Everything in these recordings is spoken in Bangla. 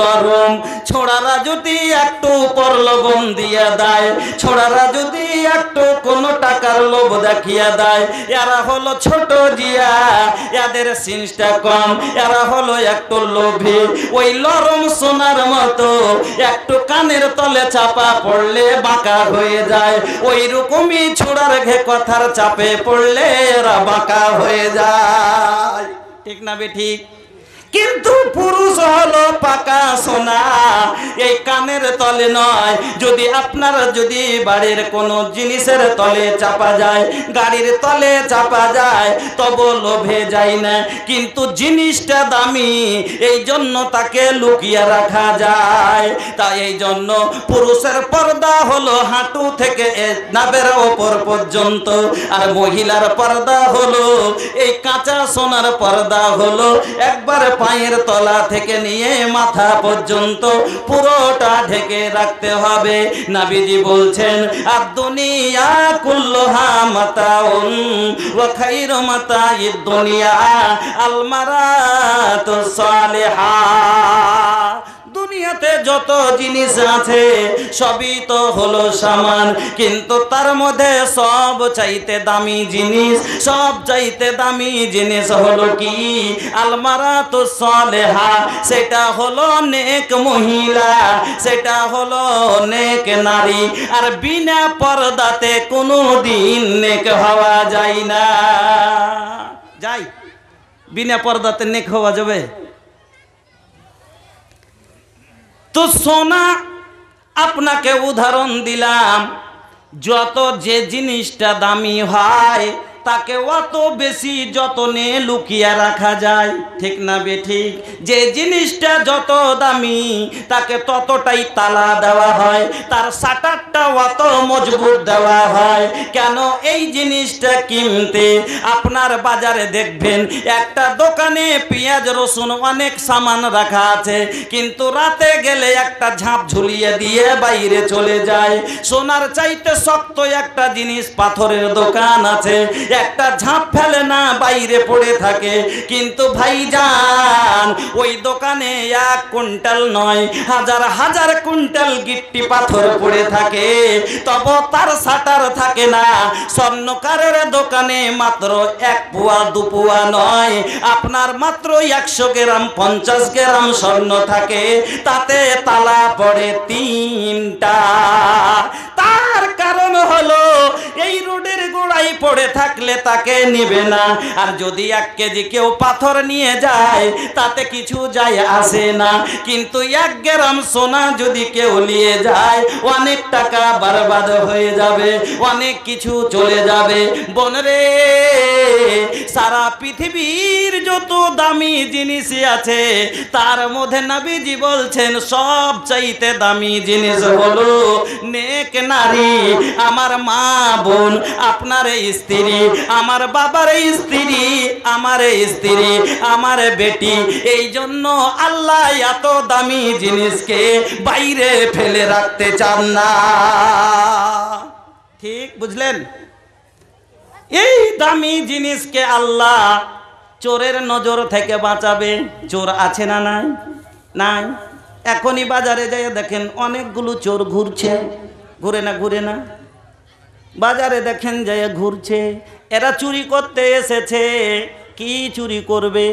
লরম ছোড়ারা যদি একটু পরলবম দিয়া দেয়, ছোড়ারা যদি একটু কোনো টাকার লোভ দেখিয়া দেয়, এরা হলো ছোট জিয়া, এদের সিনসটা কম, এরা হলো একটু লোভী। ওই লরম সোনার মতো একটু কানের তলে চাপা পড়লে বাঁকা হয়ে যায়, ওই রকমই ছোড়ার ঘে কথার চাপে পড়লে এরা বাঁকা হয়ে যায়। ঠিক না বে ঠিক? কিন্তু পুরুষ হলো পাকা সোনা, এই কানের তলে নয়। যদি আপনার যদি বাড়ির কোনো জিনিসের তলে চাপা যায়, গাড়ির তলে চাপা যায়, তবু লোভে যায় না, কিন্তু জিনিসটা দামি, এই জন্য তাকে লুকিয়ে রাখা যায়। তাই এই জন্য পুরুষের পর্দা হলো হাঁটু থেকে নাভের ওপর পর্যন্ত, আর মহিলার পর্দা হলো এই কাঁচা সোনার পর্দা হলো একবার পায়ের তলা থেকে নিয়ে মাথা পর্যন্ত পুরোটা ঢেকে রাখতে হবে। নবীজি বলছেন আদ-দুনিয়া কুল্লুহা মাতাউন ওয়া খায়রু মাতাইদ দুনিয়া আল মারাতুস সালিহা। দুনিয়াতে যত জিনিস আছে সবই তো হলো সামান, কিন্তু তার মধ্যে সব চাইতে দামি জিনিস, সব চাইতে দামি জিনিস হলো কি? আলমারাতুস সালেহা, সেটা হলো নেক মহিলা, সেটা হলো নেক নারী। আর বিনা পর্দাতে কোনো দিন নেক হওয়া যায় না। যাই বিনা পর্দাতে নেক হওয়া যাবে? তো সোনা আপনাকে উদাহরণ দিলাম, যত যে জিনিসটা দামি হয় তাকে অত বেশি যতনে লুকিয়ে রাখা যায়। ঠিক না বে ঠিক? যে জিনিসটা যত দামি তাকে ততটাই তালা দেওয়া হয়, তার শাটারটা অত মজবুত দেওয়া হয়। কেন? এই জিনিসটা কিনতে আপনার বাজারে দেখবেন একটা দোকানে পেঁয়াজ রসুন অনেক সামান রাখা আছে, কিন্তু রাতে গেলে একটা ঝাঁপ ঝুলিয়ে দিয়ে বাইরে চলে যায়। সোনার চাইতে শক্ত একটা জিনিস পাথরের দোকান আছে, একটা ঝাঁপ ফেলে না, বাইরে পড়ে থাকে। কিন্তু ভাইজান ওই দোকানে 1 কুইন্টাল নয়, হাজার হাজার কুইন্টাল গিট্টি পাথর পড়ে থাকে, তবে তার শাটার থাকে না। স্বর্ণকারের দোকানে মাত্র 1 পোয়া 2 পোয়া নয়, আপনার মাত্র 100 গ্রাম 50 গ্রাম স্বর্ণ থাকে, তাতে তালা পড়ে 3টা। তার কারণ হলো এই রোডের গোড়ায় পড়ে থাকলে তাকে নিবে না। আর যদি 1 কেজি কেউ পাথর নিয়ে যায় তাতে কিছু যায় আসে না, কিন্তু 1 গ্রাম সোনা যদি কেউ নিয়ে যায় অনেক টাকা বরবাদ হয়ে যাবে, অনেক কিছু চলে যাবে। বোনরে, সারা পৃথিবীর যত দামি জিনিস আছে তার মধ্যে নবীজি বলছেন সব চাইতে দামি জিনিস হলো নেক নারী। আমার মা বোন, আপনার স্ত্রী, আমার বাবার স্ত্রী, আমার স্ত্রী, আমার বেটি, এই জন্য আল্লাহ এত দামি জিনিসকে বাইরে ফেলে রাখতে চান না। ঠিক বুঝলেন? এই দামি জিনিসকে আল্লাহ চোরের নজর থেকে বাঁচাবে। চোর আছে না নাই? নাই। এখনই বাজারে যাই দেখেন অনেকগুলো চোর ঘুরছে, ঘুরে না? ঘুরে না? বাজারে দেখেন যায় ঘুরছে। এরা চুরি করতে এসেছে। কি চুরি করবে?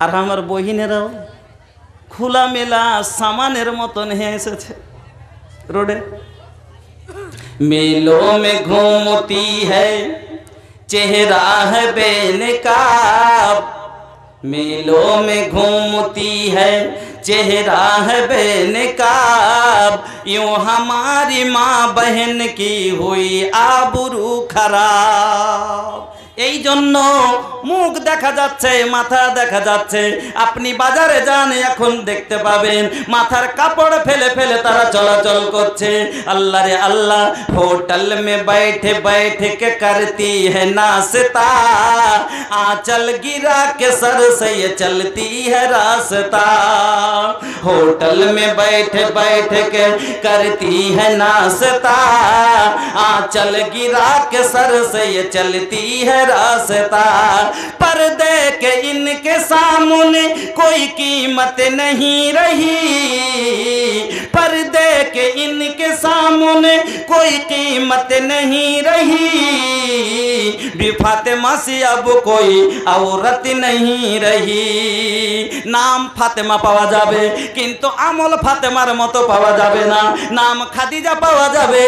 আর আমার বহিনেরাও খোলামেলা সামানের মতন হয়ে এসেছে रोडे। मेलों में घूमती है चेहरा है बेनकाब, मेलों में घूमती है चेहरा है बेनकाब, यूं हमारी माँ बहन की हुई आबरू खराब। এই জন্য মুখ দেখা যাচ্ছে, মাথা দেখা যাচ্ছে। আপনি বাজারে যান, এখন দেখতে পাবেন মাথার কাপড় ফেলে ফেলে তারা চলাচল করছে। আল্লাহ রে আল্লাহ, হোটেল में बैठे बैठे के करती है नाश्ता, आंचल गिरा के सर से ये चलती है रास्ता। होटल में बैठे बैठे के करती है नाश्ता, आंचल गिरा के सर से ये चलती है रास्ता, पर्दे के इनके सामने कोई कीमत नहीं रही, पर्दे के इनके सामने कोई कीमत नहीं रही, भी फातिमा से अब कोई औरत नहीं रही। नाम ফাতেমা পাওয়া যাবে কিন্তু আমল ফাতেমার মতো পাওয়া যাবে না, নাম খাদিজা পাওয়া যাবে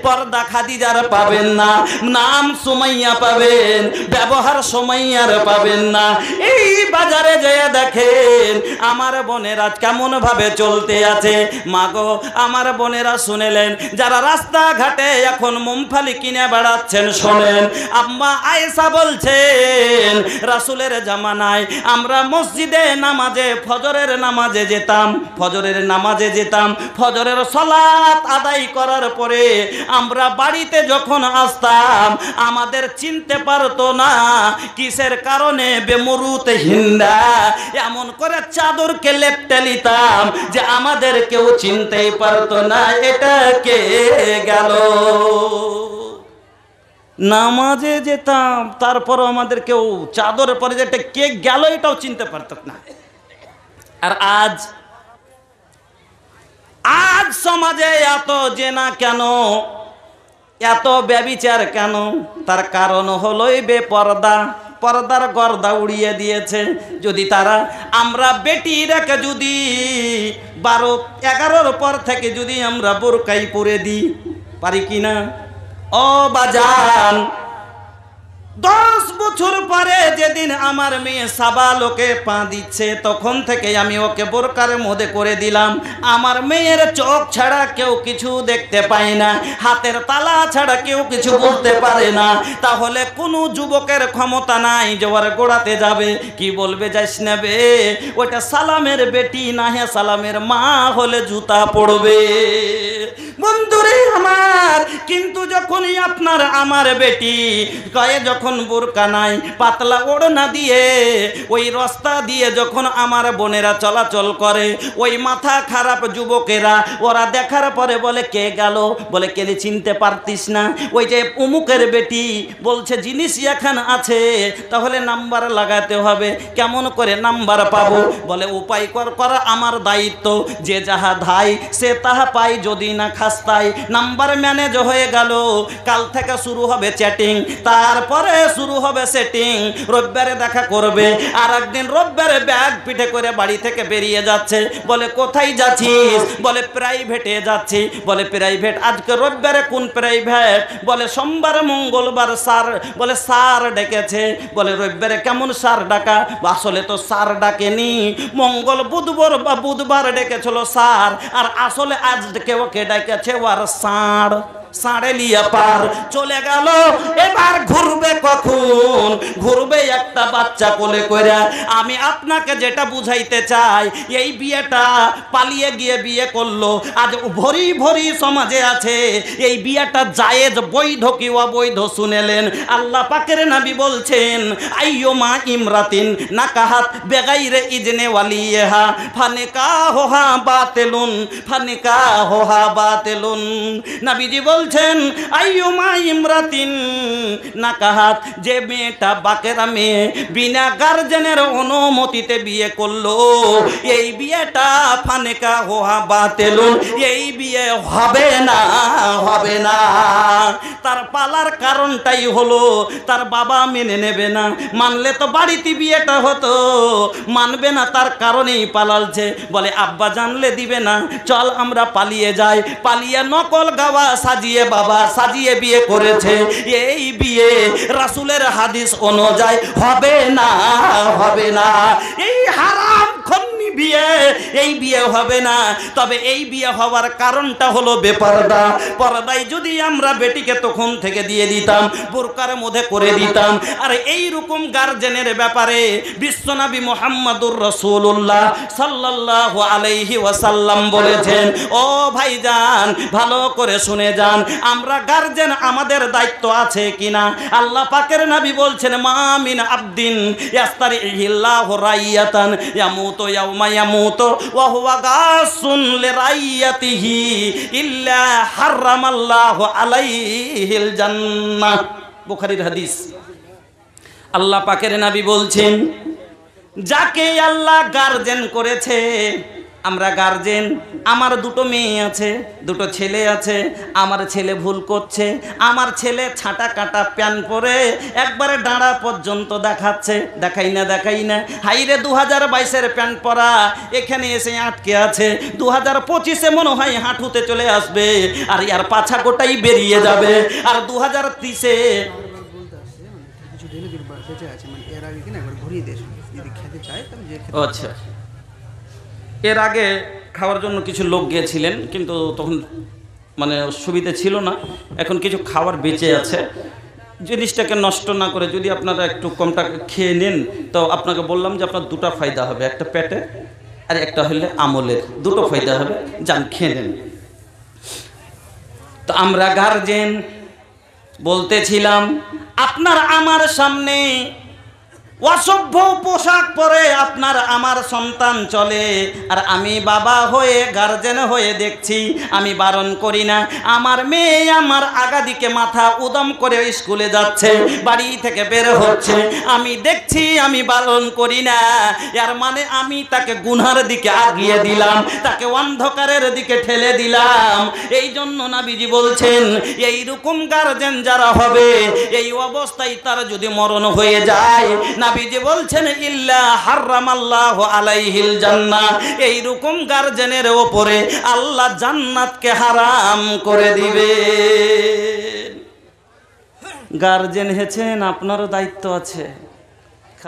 পর্দা খাদিজার পাবেন না, নাম সুমাইয়া পাবেন ব্যবহার সুমাইয়ার পাবেন না। এই বাজারে যেয়ে দেখেন আমার বোনেরা কেমন ভাবে চলতে আছে। মাগো আমার বোনেরা শুনেলেন, যারা রাস্তাঘাটে এখন মুমফালি কিনে বেড়াচ্ছেন শোনেন, আম্মা আয়েশা বলছেন রাসূলের জামানায় আমরা মসজিদে নামাজে ফজরের নামাজে যেতাম, ফজরের নামাজে যেতাম, ফজরের সালাত আদায় করার পরে আমরা বাড়িতে যখন আসতাম আমাদের চিনতে পারতো না, কিসের কারণে বেমরুত হিন্দা এমন করে চাদরকে লেপটে নিতাম যে আমাদের কেউ চিনতেই পারতো না এটা কে গেল। নামাজে যেতাম তারপরও আমাদের কেউ চাদরের পরে যে এটা কে গেল এটাও চিনতে পারত না। আর আজ আজ সমাজে এত জেনা কেন, এত ব্যভিচার কেন? তার কারণ হলো এই বেপরদা, পর্দার গর্দা উড়িয়ে দিয়েছে। যদি তারা আমরা বেটিরাকে যদি 12-11 পর থেকে যদি আমরা বোরকাই পরে দিই পারি কিনা? ও বাজান 10 বছর পরে যেদিন আমার মেয়ে সাবালোকে পা দিচ্ছে তখন থেকে আমি ওকে বোরকার মধ্যে করে দিলাম। আমার মেয়ের চোখ ছাড়া কেউ কিছু দেখতে পায় না, হাতের তালা ছাড়া কেউ কিছু বলতে পারে না। তাহলে কোনো যুবকের ক্ষমতা নাই যে ওর গোড়াতে যাবে, কি বলবে যাইস নেবে, ওটা সালামের বেটি না হে সালামের মা হলে জুতা পড়বে। বন্ধুরে আমার, কিন্তু যখনই আপনার আমার বেটি গায়ে যখন বোরকা নাই পাতলা ওড়না দিয়ে ওই রাস্তা দিয়ে যখন আমার বোনেরা চলাচল করে, ওই মাথা খারাপ যুবকেরা ওরা দেখার পরে বলে কে গেল, বলে কে চিনতে পারতিস না, ওই যে অমুকের বেটি বলছে জিনিস এখানে আছে তাহলে নাম্বার লাগাতে হবে। কেমন করে নাম্বার পাবো? বলে উপায় করা আমার দায়িত্ব, যে যাহা ধাই সে তাহা পাই, যদি না খাস্তাই নাম্বার ম্যানেজ হয়ে গেল। কাল থেকে শুরু হবে চ্যাটিং, তারপরে শুরু হবে সেটিং, রবিবারে দেখা করবে। আর একদিন রবিবারে ব্যাগ পিঠে করে বাড়ি থেকে বেরিয়ে যাচ্ছে, বলে কোথায় যাচ্ছিস? বলে প্রাইভেটে যাচ্ছি। বলে প্রাইভেট? আজকে রবিবারে কোন প্রাইভেট? বলে সোমবার মঙ্গলবার স্যার, বলে স্যার ডেকেছে। বলে রবিবারে কেমন স্যার ডাকা? আসলে তো স্যার ডাকেনি, মঙ্গল বুধবার ডেকেছিল স্যার, আর আসলে আজ কেউ কে ডেকেছে ওর সার। সাড়ে লিয়া পার চলে গেল, এবার ঘুরবে কখন? ঘুরবে একটা বাচ্চা কোলে কইরা। আমি আপনাকে যেটা বুঝাইতে চাই, এই বিয়েটা পালিয়ে গিয়ে বিয়ে করলো, আজ ভরি ভরি সমাজে আছে এই বিয়েটা জায়েজ, বৈধ কি অবৈধ শুনেলেন? আল্লাহ পাকের নবী বলছেন আইয়ুমা ইমরাতিন নাকাহাত বেগাইরে ইজনে ওয়ালিহা ফানিকাহুহা বাতিলুন, ফানিকাহুহা বাতিলুন। নবীজি বলছেন আইয়ুমা ইমরাতিন নাকাহাত, যে মেয়েটা বাকেরা মেয়ে বিনা গার্জেনের অনুমতিতে বিয়ে করলো, এই বিয়েটা ফানেকা হোহা বাতিলুন, এই বিয়ে হবে না, হবে না। তার পালার কারণটাই হলো তার বাবা মেনে নেবে না, মানলে তো বাড়িতে বিয়েটা হতো, মানবে না তার কারণেই পালালছে। বলে আব্বা জানলে দিবে না, চল আমরা পালিয়ে যাই। পালিয়ে নকল গাওয়া সাজিয়ে বাবা সাজিয়ে বিয়ে করেছে। এই বিয়ে রাসূলের হাদিস অনুযায়ী হবে না, হবে না। এই হারাম খন্নি বিয়ে, এই বিয়ে হবে না। তবে এই বিয়ে হওয়ার কারণটা হলো বেপরদা। পর্দায় যদি আমরা বেটিকে তখন থেকে দিয়ে দিতাম, বোরকার মধ্যে করে দিতাম। আর এই রকম গার্জেনের ব্যাপারে বিশ্বনবী মুহাম্মদুর রাসূলুল্লাহ সাল্লাল্লাহু আলাইহি ওয়াসাল্লাম বলেছেন, ও ভাইজান ভালো করে শুনে যান, আমরা গার্জেন আমাদের দায়িত্ব আছে কিনা? আল্লাহ পাকের নবী বলছেন মা মিন আবদিন ইয়াস্তারিহিল্লাহু রাইয়াতান ইয়ামুতু ইয়াউমা ইয়ামুতু ওয়া হুয়া গাসুন লিরাইয়াতিহি ইল্লা হারামাল্লাহু আলাইহিল জান্নাহ। বুখারীর হাদিস। আল্লাহ পাকের নবী বলছেন, যাকে আল্লাহ গার্জেন করেছে, আমরা গার্জেন, আমার দুটো মেয়ে আছে, দুটো ছেলে আছে, আমার ছেলে ভুল করছে, আমার ছেলে ছাটা কাটা প্যান্ট পরে একবারে ডাঁড়া পর্যন্ত দেখাচ্ছে, দেখাই না, হাইরে 2022-এর প্যান্ট পরা এখানে এসে আটকে আছে, 2025-এ মনে হয় হাঁটুতে চলে আসবে, আর ইয়ার পাছা গোটাই বেরিয়ে যাবে, আর 2030-এ আচ্ছা, এর আগে খাওয়ার জন্য কিছু লোক গিয়েছিলেন, কিন্তু তখন মানে সুবিধা ছিল না, এখন কিছু খাবার বেঁচে আছে, জিনিসটাকে নষ্ট না করে যদি আপনারা একটু কম টাকা খেয়ে নেন, তো আপনাকে বললাম যে আপনার দুটো ফায়দা হবে, একটা পেটে আর একটা হলে আমলের, দুটো ফায়দা হবে, যান খেয়ে নেন। তো আমরা গার্জেন বলতেছিলাম, আপনার আমার সামনে অসভ্য পোশাক পরে আপনার আমার সন্তান চলে, আর আমি বাবা হয়ে গার্জেন হয়ে দেখছি, আমি বারণ করি না, আমার মেয়ে আমার আগাদিকে মাথা উদম করে স্কুলে যাচ্ছে, বাড়ি থেকে বের হচ্ছে, আমি দেখছি, আমি বারণ করি না, এর মানে আমি তাকে গুনার দিকে আগিয়ে দিলাম, তাকে অন্ধকারের দিকে ঠেলে দিলাম। এই জন্য নবীজি বলছেন, এইরকম গার্জেন যারা হবে, এই অবস্থায় তার যদি মরণ হয়ে যায়, নবীজি বলছেন ইল্লা হারামাল্লাহু আলাইহিল জান্নাহ, এই রকম গার্জেনের উপরে আল্লাহ জান্নাতকে হারাম করে দিবে। গার্জেন হয়েছেন, আপনারও দায়িত্ব আছে।